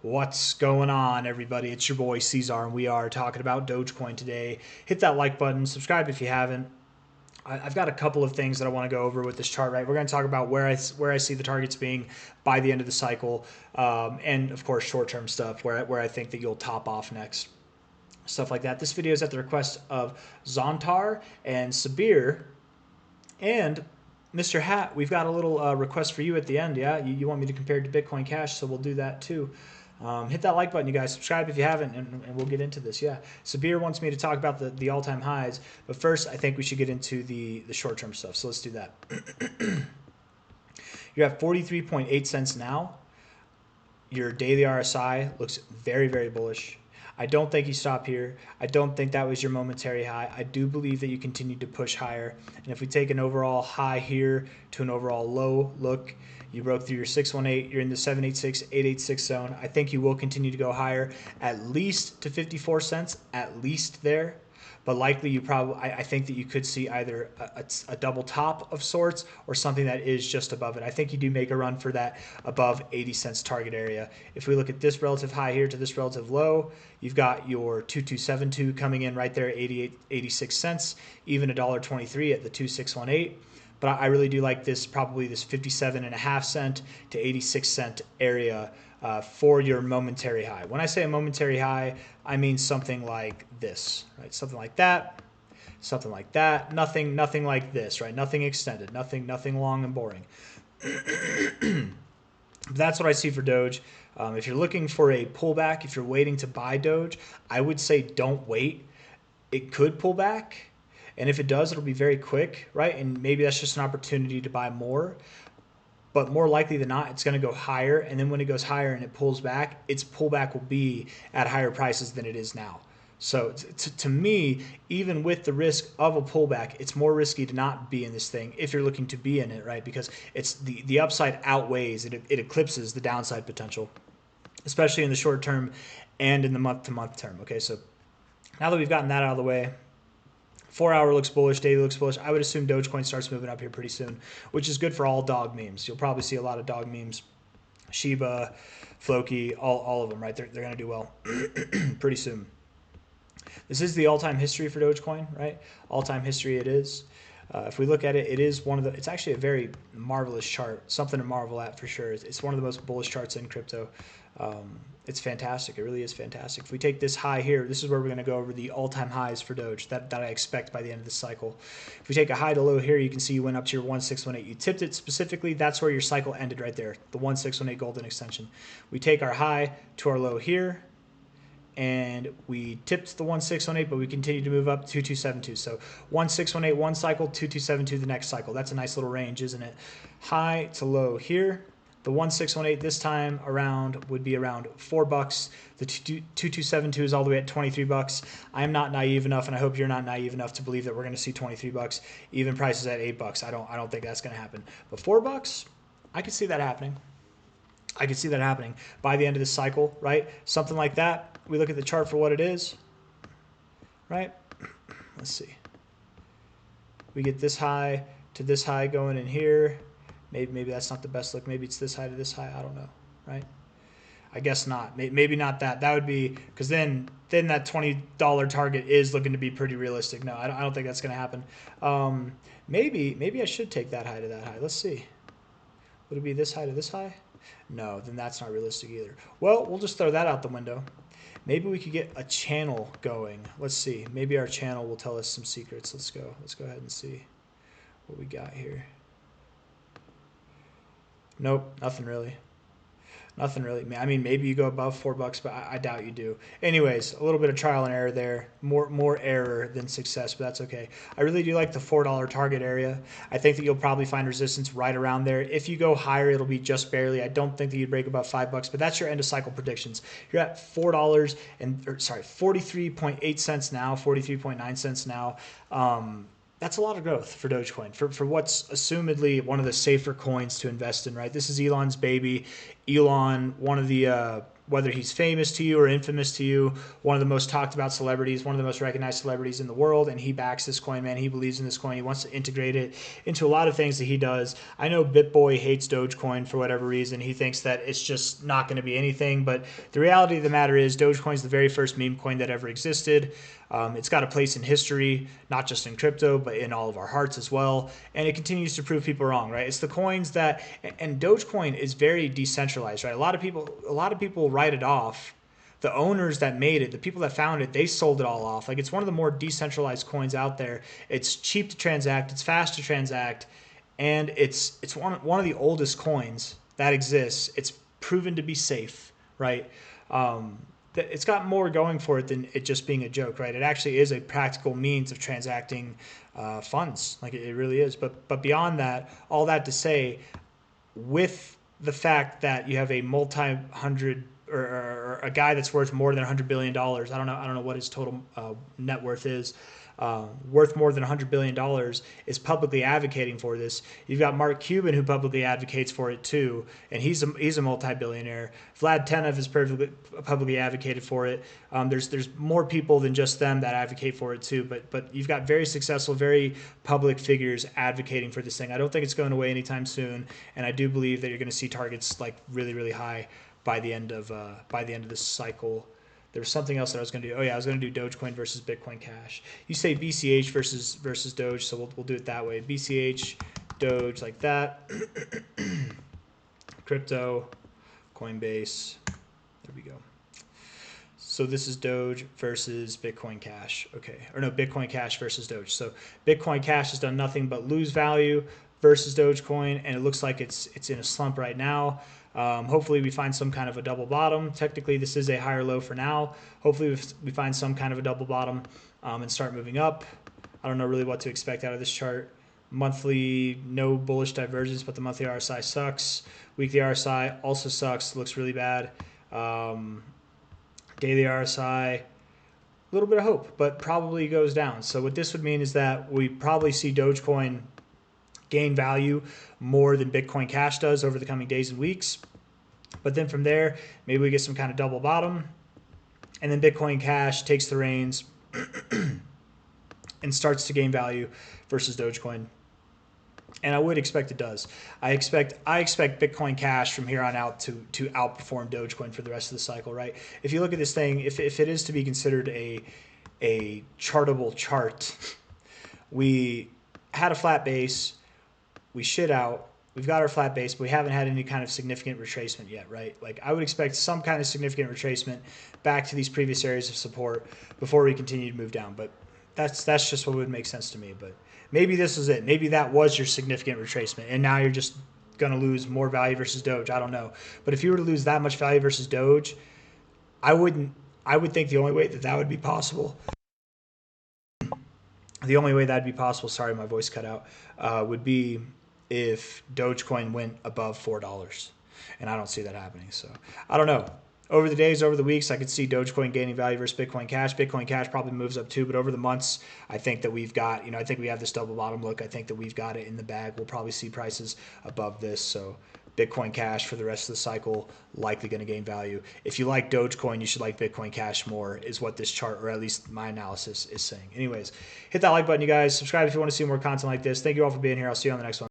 What's going on, everybody? It's your boy C-Zar, and we are talking about Dogecoin today. Hit that like button, subscribe if you haven't. I've got a couple of things that I want to go over with this chart. Right, we're going to talk about where I see the targets being by the end of the cycle, and of course short-term stuff where I think that you'll top off next, stuff like that. This video is at the request of Zontar and Sabir and Mr. Hat. We've got a little request for you at the end. Yeah, you want me to compare it to Bitcoin Cash, so we'll do that too. Hit that like button, you guys. Subscribe if you haven't, and we'll get into this. Yeah, Sabir wants me to talk about the all-time highs, but first I think we should get into the short-term stuff. So let's do that. You're at 43.8 cents now. Your daily RSI looks very, very bullish. I don't think you stop here. I don't think that was your momentary high. I do believe that you continue to push higher. And if we take an overall high here to an overall low, look, you broke through your 618. You're in the 786, 886 zone. I think you will continue to go higher, at least to 54 cents, at least there. But likely I think that you could see either a double top of sorts or something that is just above it. I think you do make a run for that above 80 cents target area. If we look at this relative high here to this relative low, you've got your 2272 coming in right there at 86 cents, even $1.23 at the 2618. But I really do like this, probably this 57.5 cent to 86 cent area for your momentary high. When I say a momentary high, I mean something like this, right? Something like that, something like that. Nothing like this, right? Nothing extended, nothing long and boring. That's what I see for Doge. If you're looking for a pullback, if you're waiting to buy Doge, I would say don't wait. It could pull back. And if it does, it'll be very quick, right? And maybe that's just an opportunity to buy more. But more likely than not, it's going to go higher. And then when it goes higher and it pulls back, its pullback will be at higher prices than it is now. So to me, even with the risk of a pullback, it's more risky to not be in this thing if you're looking to be in it, right? Because it's the upside outweighs, it eclipses the downside potential, especially in the short term and in the month-to-month term. Okay, so now that we've gotten that out of the way, 4 hour looks bullish, daily looks bullish. I would assume Dogecoin starts moving up here pretty soon, which is good for all dog memes. You'll probably see a lot of dog memes, Shiba, Floki, all of them, right? They're going to do well pretty soon. This is the all-time history for Dogecoin, right? All-time history it is. If we look at it, it is it's actually a very marvelous chart, something to marvel at for sure. It's one of the most bullish charts in crypto. It's fantastic. It really is fantastic. If we take this high here, this is where we're going to go over the all-time highs for Doge that I expect by the end of the cycle. If we take a high to low here, you can see you went up to your 1618. You tipped it specifically. That's where your cycle ended right there, the 1618 golden extension. We take our high to our low here, and we tipped the 1618, but we continue to move up 2272. So 1618 one cycle, 2272 the next cycle. That's a nice little range, isn't it? High to low here. The 1618 this time around would be around $4. The 2272 is all the way at $23. I am not naive enough, and I hope you're not naive enough to believe that we're going to see $23. Even prices at $8. I don't think that's going to happen. But $4, I could see that happening. I could see that happening by the end of this cycle, right? Something like that. We look at the chart for what it is, right? Let's see. We get this high to this high going in here. Maybe that's not the best look. Maybe it's this high to this high. I don't know, right? I guess not. Maybe not that. That would be because then that $20 target is looking to be pretty realistic. No, I don't think that's going to happen. Maybe I should take that high to that high. Let's see. Would it be this high to this high? No, then that's not realistic either. Well, we'll just throw that out the window. Maybe we could get a channel going. Let's see. Maybe our channel will tell us some secrets. Let's go. Let's go ahead and see what we got here. Nope, nothing really. Nothing really. I mean, maybe you go above $4, but I doubt you do. Anyways, a little bit of trial and error there. More error than success, but that's okay. I really do like the $4 target area. I think that you'll probably find resistance right around there. If you go higher, it'll be just barely. I don't think that you'd break above $5, but that's your end of cycle predictions. You're at $43.8 cents now, 43.9 cents now. That's a lot of growth for Dogecoin, for what's assumedly one of the safer coins to invest in, right? This is Elon's baby. Elon, one of the whether he's famous to you or infamous to you, one of the most talked about celebrities, one of the most recognized celebrities in the world, and he backs this coin, man. He believes in this coin. He wants to integrate it into a lot of things that he does. I know BitBoy hates Dogecoin for whatever reason. He thinks that it's just not going to be anything, but the reality of the matter is Dogecoin is the very first meme coin that ever existed. It's got a place in history, not just in crypto, but in all of our hearts as well. And it continues to prove people wrong, right? It's the coins that, and Dogecoin is very decentralized, right? A lot of people write it off. The owners that made it, the people that found it, they sold it all off. Like, it's one of the more decentralized coins out there. It's cheap to transact, it's fast to transact, and it's one of the oldest coins that exists. It's proven to be safe, right? It's got more going for it than it just being a joke, right? It actually is a practical means of transacting funds, like it really is. But beyond that, all that to say, with the fact that you have a multi-hundred or a guy that's worth more than $100 billion, I don't know what his total net worth is, worth more than $100 billion, is publicly advocating for this. You've got Mark Cuban, who publicly advocates for it too, and he's a multi-billionaire. Vlad Tenev has publicly advocated for it. There's more people than just them that advocate for it too, but you've got very successful, very public figures advocating for this thing. I don't think it's going away anytime soon, and I do believe that you're going to see targets like really, really high by the end of this cycle. There was something else that I was going to do. Oh yeah, I was going to do Dogecoin versus Bitcoin Cash. You say BCH versus Doge, so we'll do it that way. BCH, Doge, like that. Crypto, Coinbase. There we go. So this is Doge versus Bitcoin Cash. Okay, or no, Bitcoin Cash versus Doge. So Bitcoin Cash has done nothing but lose value versus Dogecoin, and it looks like it's in a slump right now. Hopefully we find some kind of a double bottom. Technically, this is a higher low for now. Hopefully we find some kind of a double bottom and start moving up. I don't know really what to expect out of this chart. Monthly, no bullish divergence, but the monthly RSI sucks. Weekly RSI also sucks, looks really bad. Daily RSI, a little bit of hope, but probably goes down. So what this would mean is that we probably see Dogecoin gain value more than Bitcoin Cash does over the coming days and weeks. But then from there, maybe we get some kind of double bottom, and then Bitcoin Cash takes the reins and starts to gain value versus Dogecoin. And I would expect it does. I expect Bitcoin Cash from here on out to outperform Dogecoin for the rest of the cycle, right? If you look at this thing, if it is to be considered a chartable chart, we had a flat base, we shit out, we've got our flat base, but we haven't had any kind of significant retracement yet, right? Like, I would expect some kind of significant retracement back to these previous areas of support before we continue to move down. But that's just what would make sense to me. But maybe this is it. Maybe that was your significant retracement, and now you're just going to lose more value versus Doge. I don't know. But if you were to lose that much value versus Doge, I would think the only way that would be possible, sorry, my voice cut out, would be if Dogecoin went above $4. And I don't see that happening. So I don't know. Over the days, over the weeks, I could see Dogecoin gaining value versus Bitcoin Cash. Bitcoin Cash probably moves up too, but over the months, I think that we've got, I think we have this double bottom look. I think that we've got it in the bag. We'll probably see prices above this. So Bitcoin Cash for the rest of the cycle, likely going to gain value. If you like Dogecoin, you should like Bitcoin Cash more, is what this chart, or at least my analysis, is saying. Anyways, hit that like button, you guys. Subscribe if you want to see more content like this. Thank you all for being here. I'll see you on the next one.